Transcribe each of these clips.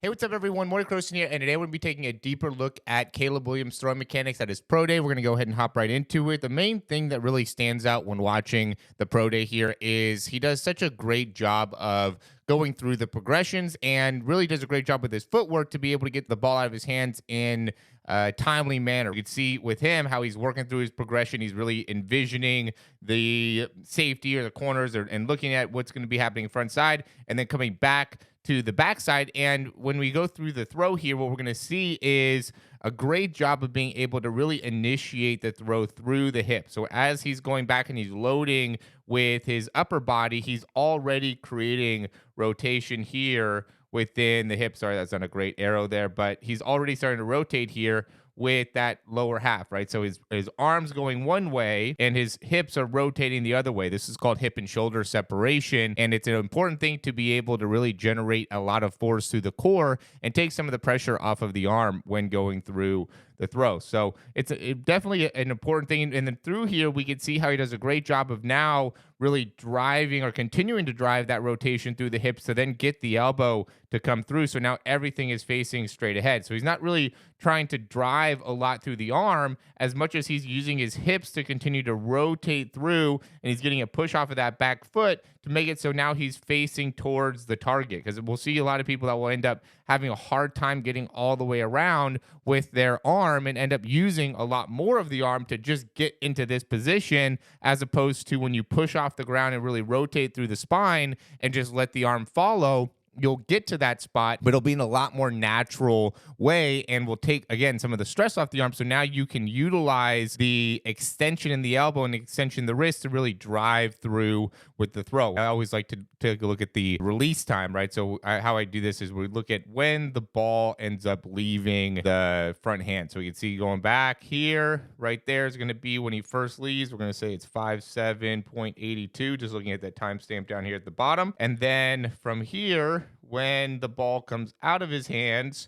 Hey, what's up, everyone? Morey Croson here, and today we're going to be taking a deeper look at Caleb Williams' throwing mechanics at his pro day. We're going to go ahead and hop right into it. The main thing that really stands out when watching the pro day here is he does such a great job of going through the progressions and really does a great job with his footwork to be able to get the ball out of his hands in a timely manner. You can see with him how he's working through his progression. He's really envisioning the safety or the corners and looking at what's going to be happening front side and then coming back to the backside. And when we go through the throw here, what we're going to see is a great job of being able to really initiate the throw through the hip. So as he's going back and he's loading with his upper body, he's already creating rotation here within the hip. Sorry, that's not a great arrow there, but he's already starting to rotate here with that lower half, right? So his arms going one way and his hips are rotating the other way. This is called hip and shoulder separation, and it's an important thing to be able to really generate a lot of force through the core and take some of the pressure off of the arm when going through the throw. So it's definitely an important thing. And then through here, we can see how he does a great job of now really driving or continuing to drive that rotation through the hips to then get the elbow to come through. So now everything is facing straight ahead. So he's not really trying to drive a lot through the arm as much as he's using his hips to continue to rotate through, and he's getting a push off of that back foot to make it so now he's facing towards the target. Because we'll see a lot of people that will end up having a hard time getting all the way around with their arm and end up using a lot more of the arm to just get into this position, as opposed to when you push off the ground and really rotate through the spine and just let the arm follow. You'll get to that spot, but it'll be in a lot more natural way and will take, again, some of the stress off the arm. So now you can utilize the extension in the elbow and extension in the wrist to really drive through with the throw. I always like to take a look at the release time, right? So how I do this is we look at when the ball ends up leaving the front hand. So we can see going back here, right there is going to be when he first leaves. We're going to say it's 57.82, just looking at that timestamp down here at the bottom. And then from here, when the ball comes out of his hands,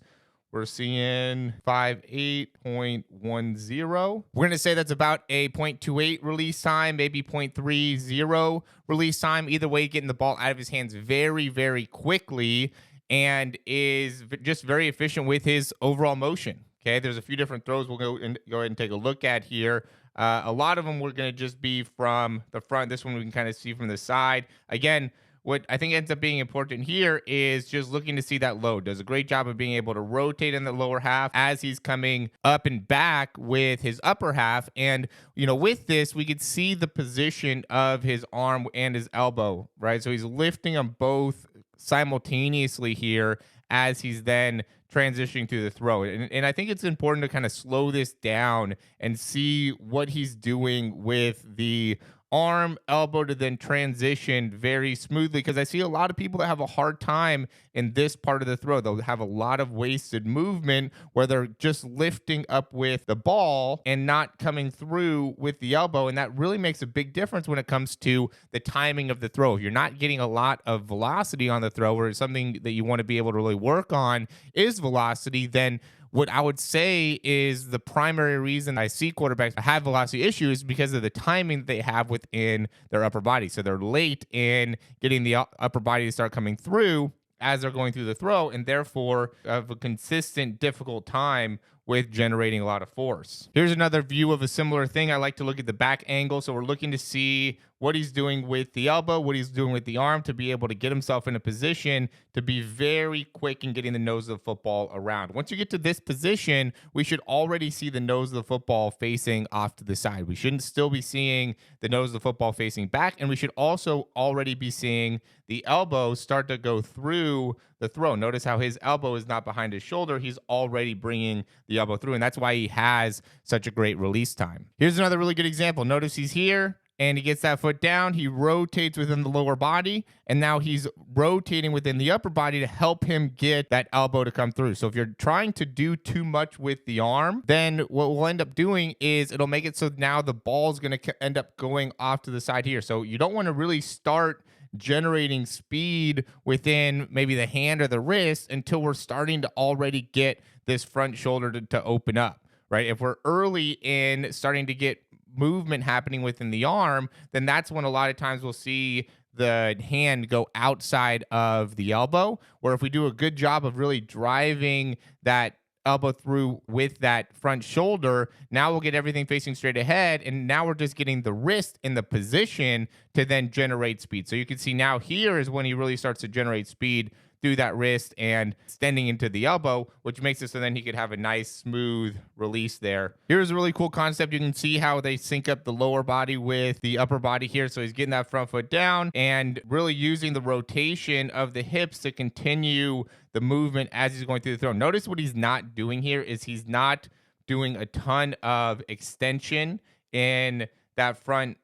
we're seeing 58.10. We're going to say that's about a 0.28 release time, maybe 0.30 release time. Either way, getting the ball out of his hands very, very quickly and is just very efficient with his overall motion. Okay, there's a few different throws we'll go ahead and take a look at here. A lot of them we're going to just be from the front. This one we can kind of see from the side. Again, what I think ends up being important here is just looking to see that load. Does a great job of being able to rotate in the lower half as he's coming up and back with his upper half. And, with this, we could see the position of his arm and his elbow, right? So he's lifting them both simultaneously here as he's then transitioning through the throw. And I think it's important to kind of slow this down and see what he's doing with the arm, elbow to then transition very smoothly, because I see a lot of people that have a hard time in this part of the throw. They'll have a lot of wasted movement where they're just lifting up with the ball and not coming through with the elbow, and that really makes a big difference when it comes to the timing of the throw. If you're not getting a lot of velocity on the throw, or something that you want to be able to really work on is velocity, then what I would say is the primary reason I see quarterbacks have velocity issues because of the timing that they have within their upper body. So they're late in getting the upper body to start coming through as they're going through the throw, and therefore have a consistent, difficult time with generating a lot of force. Here's another view of a similar thing. I like to look at the back angle. So we're looking to see what he's doing with the elbow, what he's doing with the arm to be able to get himself in a position to be very quick in getting the nose of the football around. Once you get to this position, we should already see the nose of the football facing off to the side. We shouldn't still be seeing the nose of the football facing back, and we should also already be seeing the elbow start to go through the throw. Notice how his elbow is not behind his shoulder. He's already bringing the elbow through, and that's why he has such a great release time. Here's another really good example. Notice he's here, and he gets that foot down. He rotates within the lower body, and now he's rotating within the upper body to help him get that elbow to come through. So if you're trying to do too much with the arm, then what we'll end up doing is it'll make it so now the ball is going to end up going off to the side here. So you don't want to really start generating speed within maybe the hand or the wrist until we're starting to already get this front shoulder to open up, right? If we're early in starting to get movement happening within the arm, then that's when a lot of times we'll see the hand go outside of the elbow, where if we do a good job of really driving that elbow through with that front shoulder, now we'll get everything facing straight ahead, and now we're just getting the wrist in the position to then generate speed. So you can see now here is when he really starts to generate speed through that wrist and extending into the elbow, which makes it so then he could have a nice smooth release there. Here's a really cool concept. You can see how they sync up the lower body with the upper body here. So he's getting that front foot down and really using the rotation of the hips to continue the movement as he's going through the throw. Notice what he's not doing here is he's not doing a ton of extension in that front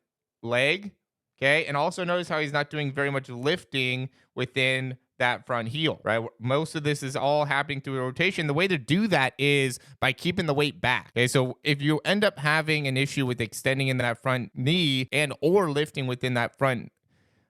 leg. Okay. And also notice how he's not doing very much lifting within that front heel, right? Most of this is all happening through a rotation. The way to do that is by keeping the weight back. Okay, so if you end up having an issue with extending in that front knee and or lifting within that front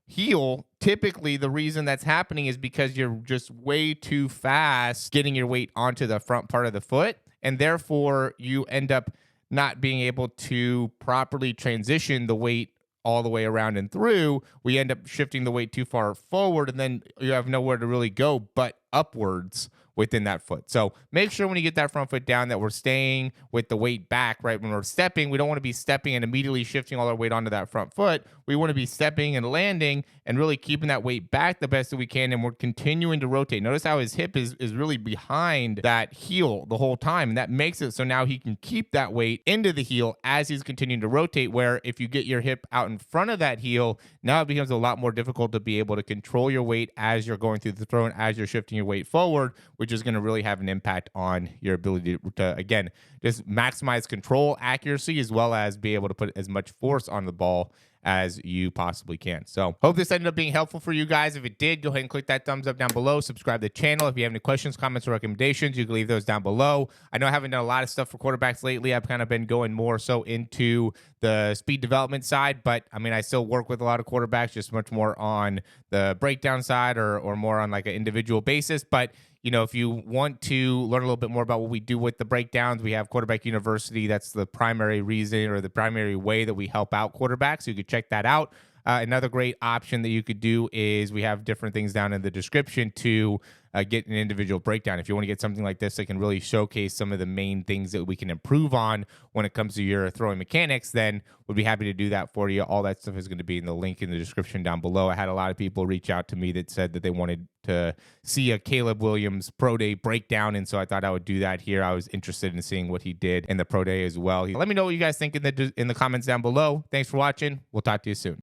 heel, typically the reason that's happening is because you're just way too fast getting your weight onto the front part of the foot, and therefore you end up not being able to properly transition the weight all the way around and through. We end up shifting the weight too far forward, and then you have nowhere to really go but upwards within that foot. So make sure when you get that front foot down that we're staying with the weight back, right? When we're stepping, we don't want to be stepping and immediately shifting all our weight onto that front foot. We want to be stepping and landing and really keeping that weight back the best that we can, and we're continuing to rotate. Notice how his hip is really behind that heel the whole time, and that makes it so now he can keep that weight into the heel as he's continuing to rotate, where if you get your hip out in front of that heel, now it becomes a lot more difficult to be able to control your weight as you're going through the throw and as you're shifting your weight forward, which is going to really have an impact on your ability to, again, just maximize control, accuracy, as well as be able to put as much force on the ball as you possibly can. So hope this ended up being helpful for you guys. If it did, go ahead and click that thumbs up down below. Subscribe to the channel. If you have any questions, comments, or recommendations, you can leave those down below. I know I haven't done a lot of stuff for quarterbacks lately. I've kind of been going more so into the speed development side, but I mean, I still work with a lot of quarterbacks, just much more on the breakdown side or more on like an individual basis. But you know, if you want to learn a little bit more about what we do with the breakdowns, we have Quarterback University. That's the primary reason or the primary way that we help out quarterbacks. So you could check that out. Another great option that you could do is we have different things down in the description to get an individual breakdown. If you want to get something like this that can really showcase some of the main things that we can improve on when it comes to your throwing mechanics, then we'd be happy to do that for you. All that stuff is going to be in the link in the description down below. I had a lot of people reach out to me that said that they wanted to see a Caleb Williams Pro Day breakdown, and so I thought I would do that here. I was interested in seeing what he did in the Pro Day as well. Let me know what you guys think in the comments down below. Thanks for watching. We'll talk to you soon.